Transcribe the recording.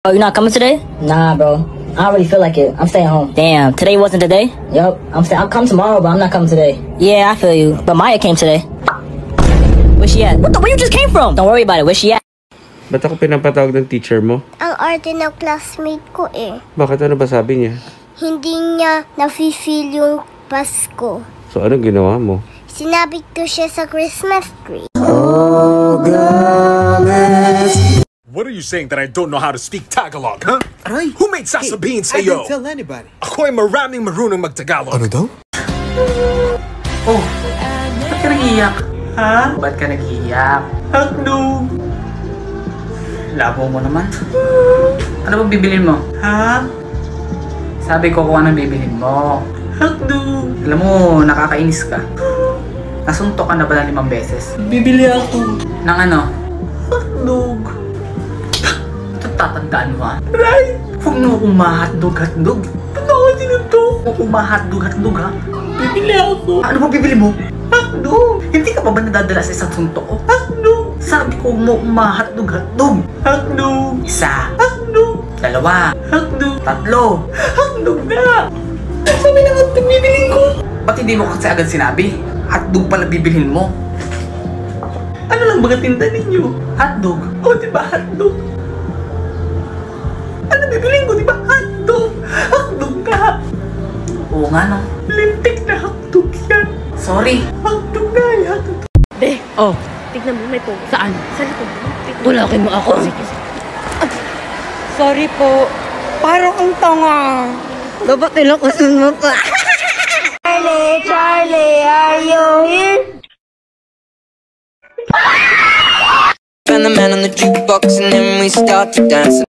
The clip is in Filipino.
Oh, you're not coming today? Nah, bro. I don't really feel like it. I'm staying home. Damn, today wasn't the day? Yup. I'll come tomorrow, but I'm not coming today. Yeah, I feel you. But Maya came today. Where she at? Where you just came from? Don't worry about it. Where she at? Ba't ako pinapatawag ng teacher mo? Ang arte ng classmate ko eh. Bakit? Ano ba sabi niya? Hindi niya nafe-feel yung Pasko. So, anong ginawa mo? Sinabit ko siya sa Christmas tree. What are you saying, that I don't know how to speak Tagalog, huh? Aray! Who made sasabihin I sa'yo? didn't tell anybody. Ako ay maraming marunong mag-Tagalog. Ano daw? Oh, ba't ka nag-iiyak? Ha? Ba't ka nag-iiyak? Hotdog! Labo mo naman. Ano ba bibilin mo? Ha? Sabi ko kung anong bibilin mo. Hotdog! Alam mo, nakakainis ka. Nasuntok ka na ba 5 beses? Bibili ako. Ng ano? Hotdog! Ito tatandaan mo ha? Right! Huwag mo akong ma-hotdog-hotdog. Bakit sinuntok? Huwag akong ma-hotdog-hotdog ha? Bibili ako. Ano ba bibili mo? Hotdog! Hindi ka pa ba nadadala sa isang suntok ko? Hotdog! Sabi ko mo ma-hotdog-hotdog. Hotdog! Isa. Hotdog! 2. Hotdog! 3. Hotdog na! Sabi na hotdog bibilin ko. Ba't hindi mo kasi agad sinabi? Hotdog pala bibilhin mo. Ano lang baga tinda ninyo? Hotdog? O diba hotdog? Ano bibilin ko diba hotdog? Hotdog ka! Oo nga no. Lintik na hotdog yan. Sorry. Hotdog na yan. Be, oh. Tignan mo, may po. Saan? Sa likod. Tulakin mo ako. Sige. Sorry po. Parang ang tanga. Dapat nilakusin mo pa. Charlie, are you here? Found the man on the jukebox and then we start to dance.